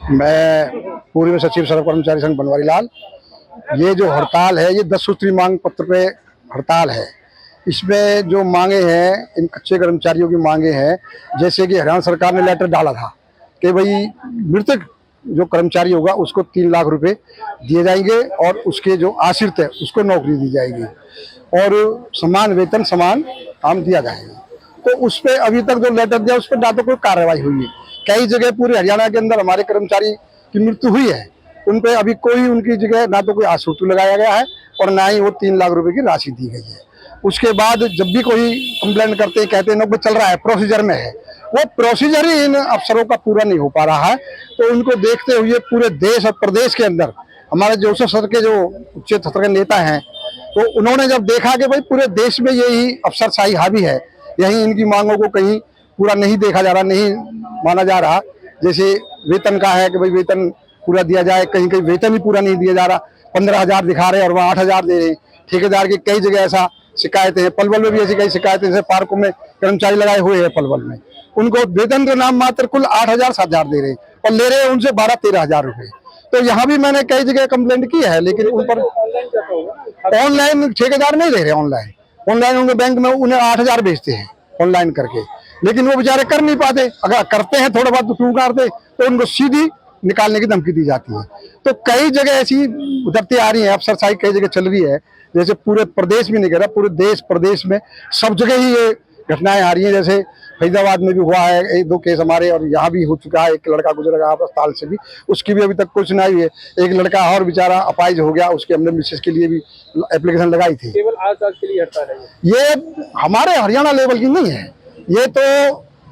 मैं पूर्व सचिव सर्व कर्मचारी संघ बनवारी लाल। ये जो हड़ताल है ये 10 सूत्री मांग पत्र पे हड़ताल है। इसमें जो मांगे हैं, इन कच्चे कर्मचारियों की मांगे हैं, जैसे कि हरियाणा सरकार ने लेटर डाला था कि भाई मृतक जो कर्मचारी होगा उसको 3 लाख रुपए दिए जाएंगे और उसके जो आश्रित है उसको नौकरी दी जाएगी और समान वेतन समान काम दिया जाएगा। तो उस पर अभी तक जो लेटर दिया उस पर ना तो कोई कार्रवाई हुई है। कई जगह पूरे हरियाणा के अंदर हमारे कर्मचारी की मृत्यु हुई है, उन पे अभी कोई उनकी जगह ना तो कोई आश्रित लगाया गया है और ना ही वो 3 लाख रुपए की राशि दी गई है। उसके बाद जब भी कोई कंप्लेंट करते हैं कहते हैं नौबत चल रहा है, प्रोसीजर में है, वो प्रोसीजर ही इन अफसरों का पूरा नहीं हो पा रहा है। तो उनको देखते हुए पूरे देश और प्रदेश के अंदर हमारे जोशी सत्र के जो उच्च सत्र के नेता हैं, तो उन्होंने जब देखा कि भाई पूरे देश में यही अफसरशाही हावी है, यही इनकी मांगों को कहीं पूरा नहीं देखा जा रहा, नहीं माना जा रहा। जैसे वेतन का है कि भाई वेतन पूरा दिया जाए, कहीं कहीं वेतन ही पूरा नहीं दिया जा रहा, 15,000 दिखा रहे और वहाँ 8,000 दे रहे। ठेकेदार की कई जगह ऐसा शिकायतें हैं, पलवल में भी ऐसी कई शिकायतें, जैसे पार्कों में कर्मचारी लगाए हुए हैं पलवल में, उनको वेतन के नाम मात्र कुल 8,000 7,000 दे रहे और ले रहे हैं उनसे 12-13,000 रुपए। तो यहाँ भी मैंने कई जगह कंप्लेंट की है, लेकिन उन पर ऑनलाइन ठेकेदार नहीं दे रहे। ऑनलाइन ऑनलाइन उनके बैंक में उन्हें 8,000 भेजते हैं ऑनलाइन करके, लेकिन वो बेचारे कर नहीं पाते। अगर करते हैं थोड़ा बहुत क्यों करते, तो उनको सीधी निकालने की धमकी दी जाती है। तो कई जगह ऐसी उतरती आ रही है, अफसरशाही कई जगह चल रही है। जैसे पूरे प्रदेश में नहीं कह रहा, पूरे देश प्रदेश में सब जगह ही ये घटनाएं आ रही हैं। जैसे फरीदाबाद में भी हुआ है 1-2 केस हमारे, और यहाँ भी हो चुका है। एक लड़का गुजरा अस्पताल से भी, उसकी भी अभी तक कुछ नहीं हुई है। एक लड़का और बेचारा अपाहिज हो गया, उसके हमने मिसेज के लिए भी एप्लीकेशन लगाई थी। केवल आज के लिए हड़ताल है ये हमारे हरियाणा लेवल की नहीं है, ये तो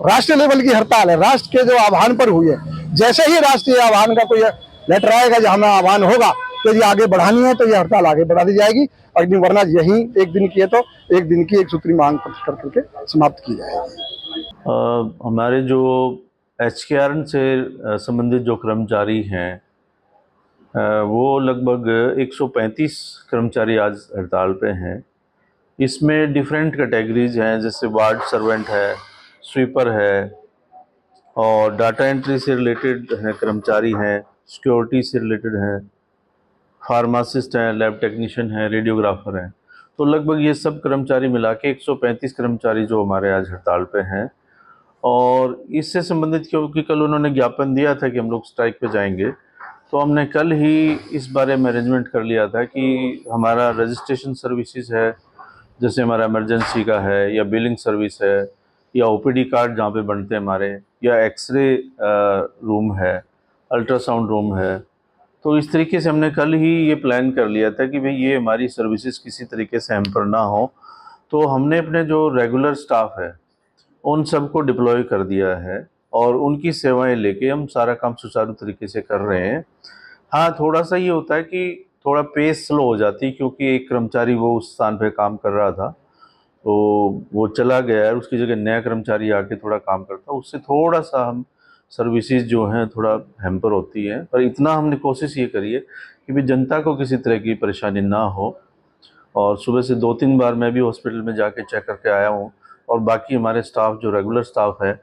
राष्ट्रीय लेवल की हड़ताल है। राष्ट्र के जो आह्वान पर हुई है। जैसे ही राष्ट्रीय आह्वान का कोई लेटर आएगा, जहां में आह्वान होगा, तो ये आगे बढ़ानी है तो ये हड़ताल आगे बढ़ा दी जाएगी। अग्नि वरना यही एक दिन की है तो एक दिन की 1 सूत्री मांग पत्र करके समाप्त की जाएगी। हमारे जो HKRN से संबंधित जो कर्मचारी हैं, वो लगभग 135 कर्मचारी आज हड़ताल पे हैं। इसमें डिफरेंट कैटेगरीज हैं, जैसे वार्ड सर्वेंट है, स्वीपर है, और डाटा एंट्री से रिलेटेड हैं कर्मचारी हैं, सिक्योरिटी से रिलेटेड हैं, फार्मासिस्ट हैं, लैब टेक्नीशियन हैं, रेडियोग्राफर हैं। तो लगभग ये सब कर्मचारी मिला के 135 कर्मचारी जो हमारे आज हड़ताल पे हैं। और इससे संबंधित क्योंकि कल उन्होंने ज्ञापन दिया था कि हम लोग स्ट्राइक पे जाएंगे, तो हमने कल ही इस बारे में अरेंजमेंट कर लिया था कि हमारा रजिस्ट्रेशन सर्विसेज है, जैसे हमारा इमरजेंसी का है, या बिलिंग सर्विस है, या OPD कार्ड जहाँ पे बनते हैं हमारे, या एक्सरे रूम है, अल्ट्रासाउंड रूम है। तो इस तरीके से हमने कल ही ये प्लान कर लिया था कि भाई ये हमारी सर्विसेज किसी तरीके से हैम्पर ना हो। तो हमने अपने जो रेगुलर स्टाफ है उन सबको डिप्लॉय कर दिया है और उनकी सेवाएं लेके हम सारा काम सुचारू तरीके से कर रहे हैं। हाँ, थोड़ा सा ये होता है कि थोड़ा पेस स्लो हो जाती है, क्योंकि एक कर्मचारी वो उस स्थान पे काम कर रहा था तो वो चला गया है, उसकी जगह नया कर्मचारी आके थोड़ा काम करता है, उससे थोड़ा सा हम सर्विसेज जो हैं थोड़ा हैम्पर होती है। पर इतना हमने कोशिश ये करी है कि भी जनता को किसी तरह की परेशानी ना हो। और सुबह से 2-3 बार मैं भी हॉस्पिटल में जाके चेक करके आया हूँ, और बाकी हमारे स्टाफ जो रेगुलर स्टाफ है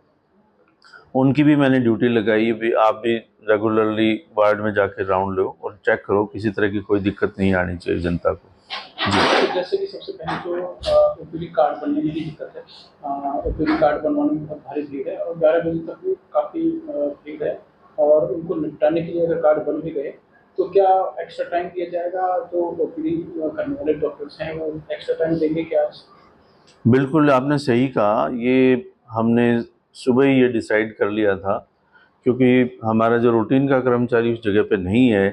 उनकी भी मैंने ड्यूटी लगाई। भी आप भी रेगुलरली वार्ड में जाके राउंड लो और चेक करो, किसी तरह की कोई दिक्कत नहीं आनी चाहिए जनता को। तो जैसे कि सबसे पहले जो OPD कार्ड बनने में भी दिक्कत है, OPD कार्ड बनवाने में बहुत भारी भीड़ है और 11 बजे तक भी काफ़ी भीड़ है, और उनको निपटाने के लिए अगर कार्ड बन भी गए तो क्या एक्स्ट्रा टाइम दिया जाएगा? जो OPD करने वाले डॉक्टर्स हैं वो एक्स्ट्रा टाइम देंगे क्या आज? बिल्कुल, आपने सही कहा। ये हमने सुबह ही ये डिसाइड कर लिया था, क्योंकि हमारा जो रूटीन का कर्मचारी उस जगह पे नहीं है,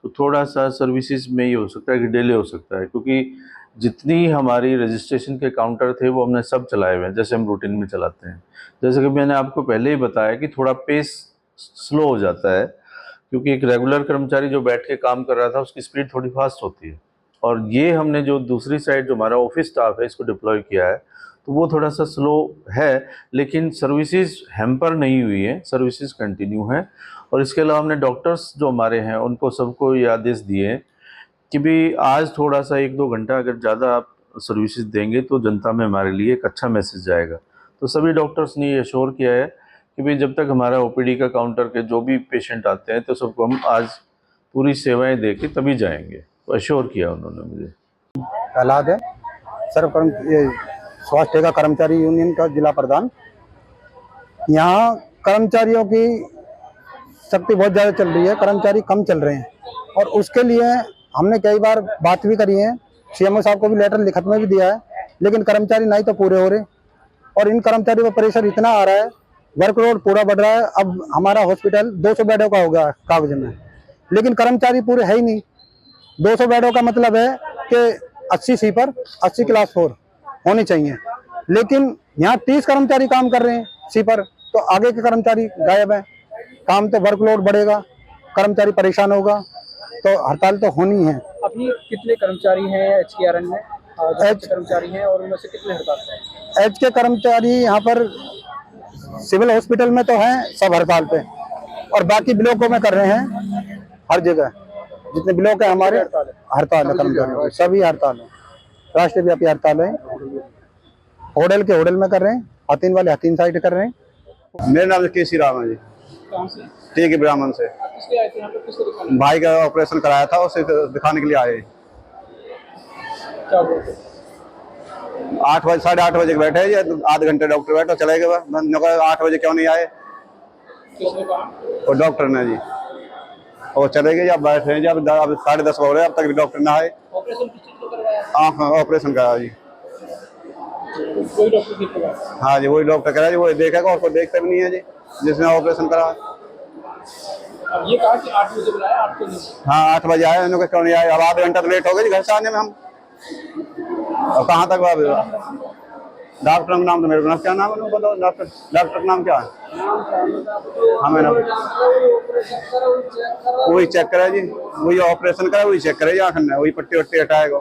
तो थोड़ा सा सर्विसेज में ये हो सकता है कि डिले हो सकता है, क्योंकि जितनी हमारी रजिस्ट्रेशन के काउंटर थे वो हमने सब चलाए हुए हैं, जैसे हम रूटीन में चलाते हैं। जैसे कि मैंने आपको पहले ही बताया कि थोड़ा पेस स्लो हो जाता है, क्योंकि एक रेगुलर कर्मचारी जो बैठ के काम कर रहा था उसकी स्पीड थोड़ी फास्ट होती है। और ये हमने जो दूसरी साइड जो हमारा ऑफिस स्टाफ है इसको डिप्लॉय किया है, तो वो थोड़ा सा स्लो है, लेकिन सर्विसेज हैम्पर नहीं हुई है, सर्विसेज कंटिन्यू है। और इसके अलावा हमने डॉक्टर्स जो हमारे हैं उनको सबको ये आदेश दिए हैं कि भी आज थोड़ा सा 1-2 घंटा अगर ज़्यादा आप सर्विसेज देंगे तो जनता में हमारे लिए एक अच्छा मैसेज जाएगा। तो सभी डॉक्टर्स ने ये अश्योर किया है कि भाई जब तक हमारा ओपीडी का काउंटर के जो भी पेशेंट आते हैं तो सबको हम आज पूरी सेवाएं दे के तभी जाएंगे, तो अश्योर किया उन्होंने मुझे। प्रहलाद है, ये स्वास्थ्य का कर्मचारी यूनियन का जिला प्रधान। यहाँ कर्मचारियों की शक्ति बहुत ज़्यादा चल रही है, कर्मचारी कम चल रहे हैं और उसके लिए हमने कई बार बात भी करी है, सीएमओ साहब को भी लेटर लिखत में भी दिया है, लेकिन कर्मचारी नहीं तो पूरे हो रहे और इन कर्मचारियों पर प्रेशर इतना आ रहा है, वर्कलोड पूरा बढ़ रहा है। अब हमारा हॉस्पिटल 200 बेडों का हो गया कागज में, लेकिन कर्मचारी पूरे है ही नहीं। 200 बेडों का मतलब है कि 80 सीपर 80 क्लास 4 होनी चाहिए, लेकिन यहाँ 30 कर्मचारी काम कर रहे हैं सीपर, तो आगे के कर्मचारी गायब हैं। काम तो वर्कलोड बढ़ेगा, कर्मचारी परेशान होगा, तो हड़ताल तो होनी है। अभी कितने कर्मचारी हैं HKRN में, कर्मचारी हैं, और उनमें से कितने हड़ताल पे? एच के कर्मचारी यहाँ पर सिविल हॉस्पिटल में तो हैं सब हड़ताल पे, और बाकी ब्लॉकों में कर रहे हैं। हर जगह जितने ब्लॉक है हमारे हड़ताल है, कर्मचारी सभी हड़ताल है, राष्ट्रव्यापी हड़ताल है। होटल के होटल में कर रहे हैं, हतीन वाले हतीन साइड कर रहे हैं। मेरा नाम केसी राम है जी, कहाँ से? ठीक है, ब्राह्मण से। किसके आए थे यहाँ पे, किसको दिखाने? भाई का ऑपरेशन कराया था, उसे दिखाने के लिए आए। क्या बोलते? 8 बजे 8:30 बजे बैठे जी, आधे घंटे डॉक्टर बैठे चले गए। 8 बजे क्यों नहीं आए? किसने कहा? और डॉक्टर ने जी, और चले गए। अब बैठे हैं जी, अब 10:30 हो रहे, अब तक भी डॉक्टर ना आए। ऑपरेशन किस चीज को करवाया? हाँ, ऑपरेशन कराया जी। कोई डॉक्टर नहीं करवाया? हाँ जी, वही डॉक्टर कराया जी, वही देखेगा और कोई देखते भी नहीं है जी, जिसने ऑपरेशन करा। अब ये कहा कि 8 बजे बुलाया, 8 को नहीं। हाँ, 8 बजे आए, इन्होंने क्यों नहीं आए? अब आधे घंटा तो लेट हो गए जी घर से आने में हम। और कहाँ तक डॉक्टर का नाम तो मेरे को क्या नाम है, बताओ। डॉक्टर का नाम क्या है? हमें ना वही चेक करे जी, वही ऑपरेशन करे, वही चेक करे जी, आखिर में वही पट्टी वट्टी हटाएगा।